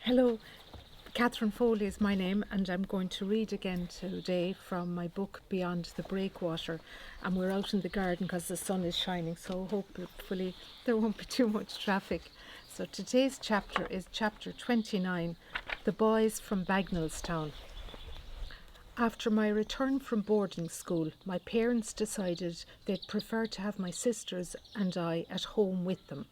Hello, Catherine Foley is my name, and I'm going to read again today from my book Beyond the Breakwater. And we're out in the garden because the sun is shining, so hopefully there won't be too much traffic. So today's chapter is chapter 29, The Boys from Bagenalstown. After my return from boarding school, my parents decided they'd prefer to have my sisters and I at home with them.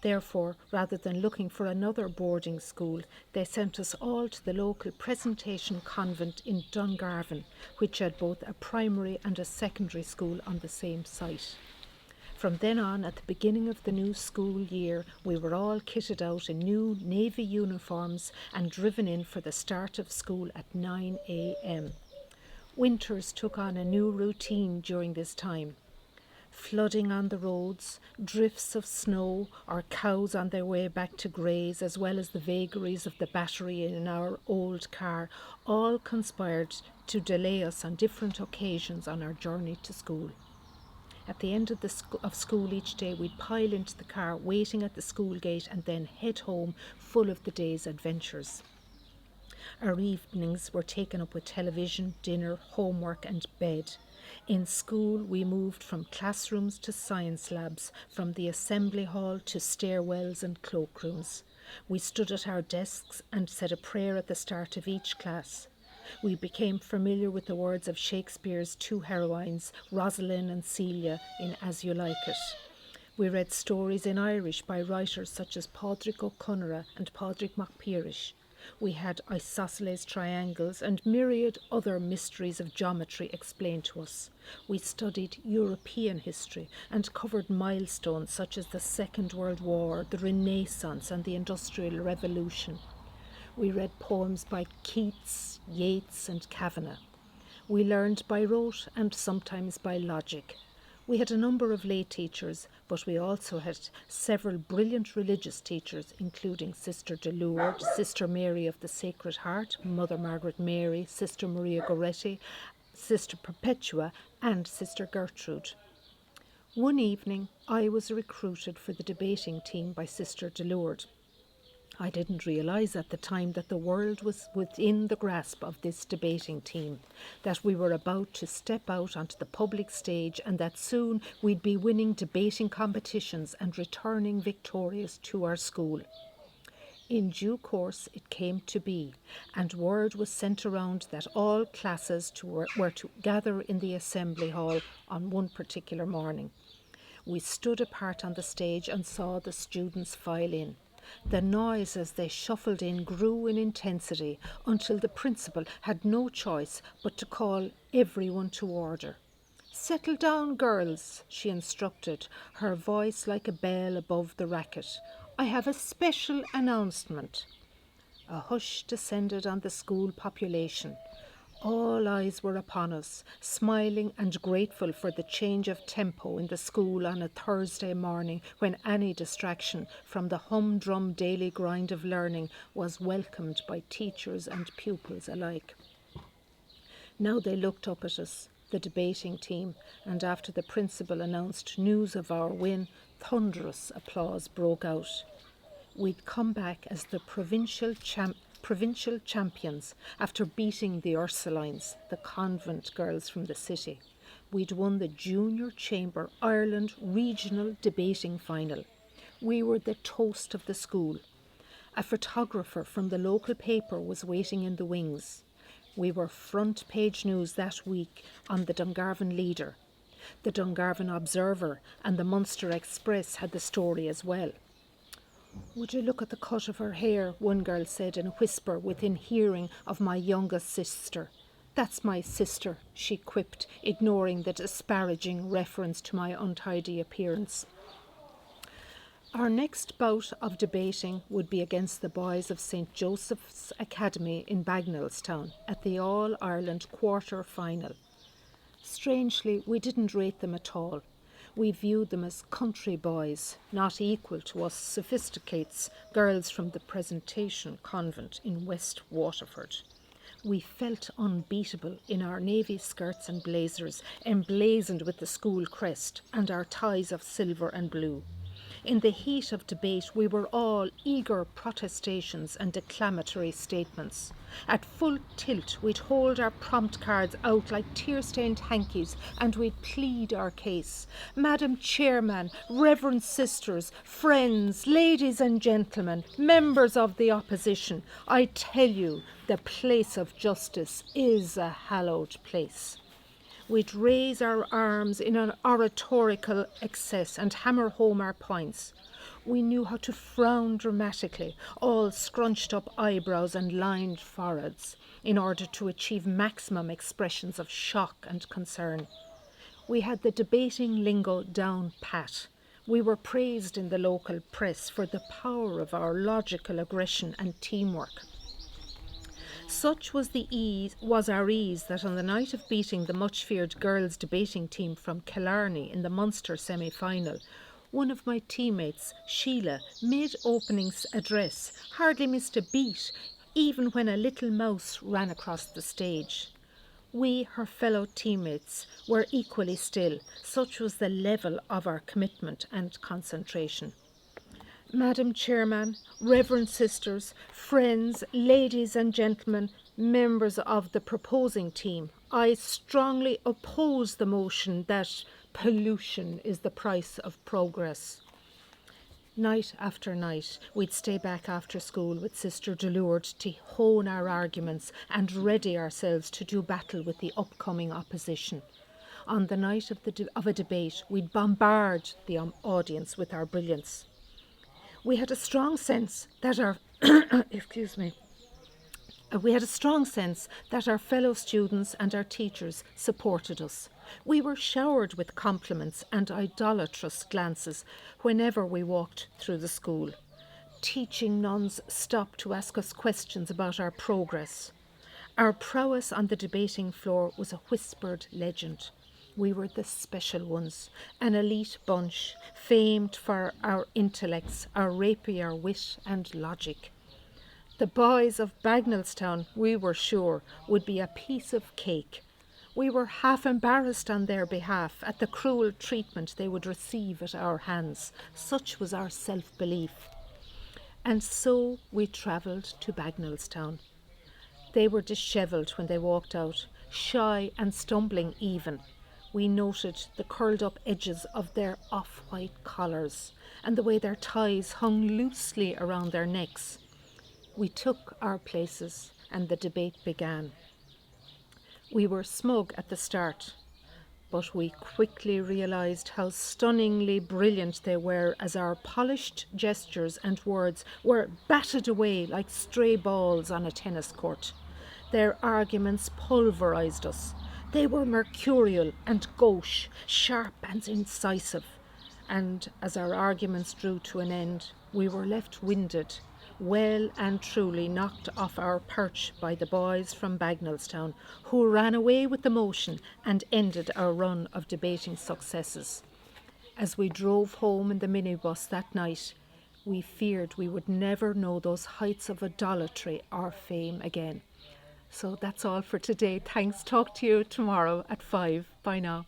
Therefore, rather than looking for another boarding school, they sent us all to the local Presentation Convent in Dungarvan, which had both a primary and a secondary school on the same site. From then on, at the beginning of the new school year, we were all kitted out in new navy uniforms and driven in for the start of school at 9 a.m. Winters took on a new routine during this time. Flooding on the roads, drifts of snow, or cows on their way back to graze, as well as the vagaries of the battery in our old car, all conspired to delay us on different occasions on our journey to school. At the end of school each day, we'd pile into the car, waiting at the school gate, and then head home full of the day's adventures. Our evenings were taken up with television, dinner, homework and bed. In school, we moved from classrooms to science labs, from the assembly hall to stairwells and cloakrooms. We stood at our desks and said a prayer at the start of each class. We became familiar with the words of Shakespeare's two heroines, Rosalind and Celia, in As You Like It. We read stories in Irish by writers such as Pádraig Ó Conradh and Pádraig Mac Piarish. We had isosceles triangles and myriad other mysteries of geometry explained to us. We studied European history and covered milestones such as the Second World War, the Renaissance and the Industrial Revolution. We read poems by Keats, Yeats and Kavanagh. We learned by rote and sometimes by logic. We had a number of lay teachers, but we also had several brilliant religious teachers, including Sister de Lourdes, Sister Mary of the Sacred Heart, Mother Margaret Mary, Sister Maria Goretti, Sister Perpetua, and Sister Gertrude. One evening, I was recruited for the debating team by Sister de Lourdes. I didn't realise at the time that the world was within the grasp of this debating team, that we were about to step out onto the public stage and that soon we'd be winning debating competitions and returning victorious to our school. In due course it came to be, and word was sent around that all classes were to gather in the assembly hall on one particular morning. We stood apart on the stage and saw the students file in. The noise as they shuffled in grew in intensity until the principal had no choice but to call everyone to order. "Settle down, girls," she instructed, her voice like a bell above the racket. "I have a special announcement." A hush descended on the school population. All eyes were upon us, smiling and grateful for the change of tempo in the school on a Thursday morning when any distraction from the humdrum daily grind of learning was welcomed by teachers and pupils alike. Now they looked up at us, the debating team, and after the principal announced news of our win, thunderous applause broke out. We'd come back as the provincial champions after beating the Ursulines, the convent girls from the city. We'd won the Junior Chamber Ireland Regional Debating Final. We were the toast of the school. A photographer from the local paper was waiting in the wings. We were front page news that week on the Dungarvan Leader. The Dungarvan Observer and the Munster Express had the story as well. "Would you look at the cut of her hair?" one girl said in a whisper within hearing of my youngest sister. "That's my sister," she quipped, ignoring the disparaging reference to my untidy appearance. Our next bout of debating would be against the boys of St. Joseph's Academy in Bagenalstown at the All-Ireland quarter-final. Strangely, we didn't rate them at all. We viewed them as country boys, not equal to us sophisticates, girls from the Presentation Convent in West Waterford. We felt unbeatable in our navy skirts and blazers, emblazoned with the school crest, and our ties of silver and blue. In the heat of debate, we were all eager protestations and declamatory statements. At full tilt, we'd hold our prompt cards out like tear-stained hankies and we'd plead our case. Madam Chairman, Reverend Sisters, friends, ladies and gentlemen, members of the opposition, I tell you, the place of justice is a hallowed place. We'd raise our arms in an oratorical excess and hammer home our points. We knew how to frown dramatically, all scrunched up eyebrows and lined foreheads, in order to achieve maximum expressions of shock and concern. We had the debating lingo down pat. We were praised in the local press for the power of our logical aggression and teamwork. Such was our ease that on the night of beating the much-feared girls' debating team from Killarney in the Munster semi-final, one of my teammates, Sheila, mid-opening address, hardly missed a beat, even when a little mouse ran across the stage. We, her fellow teammates, were equally still. Such was the level of our commitment and concentration. Madam Chairman, Reverend Sisters, friends, ladies and gentlemen, members of the proposing team, I strongly oppose the motion that pollution is the price of progress. Night after night, we'd stay back after school with Sister Delourde to hone our arguments and ready ourselves to do battle with the upcoming opposition. On the night of a debate, we'd bombard the audience with our brilliance. We had a strong sense that our fellow students and our teachers supported us. We were showered with compliments and idolatrous glances whenever we walked through the school. Teaching nuns stopped to ask us questions about our progress. Our prowess on the debating floor was a whispered legend. We were the special ones, an elite bunch, famed for our intellects, our rapier wit and logic. The boys of Bagenalstown, we were sure, would be a piece of cake. We were half embarrassed on their behalf at the cruel treatment they would receive at our hands. Such was our self-belief. And so we travelled to Bagenalstown. They were dishevelled when they walked out, shy and stumbling even. We noted the curled up edges of their off-white collars and the way their ties hung loosely around their necks. We took our places and the debate began. We were smug at the start, but we quickly realised how stunningly brilliant they were as our polished gestures and words were batted away like stray balls on a tennis court. Their arguments pulverised us. They were mercurial and gauche, sharp and incisive. And as our arguments drew to an end, we were left winded, well and truly knocked off our perch by the boys from Bagenalstown, who ran away with the motion and ended our run of debating successes. As we drove home in the minibus that night, we feared we would never know those heights of idolatry or fame again. So that's all for today. Thanks. Talk to you tomorrow at 5. Bye now.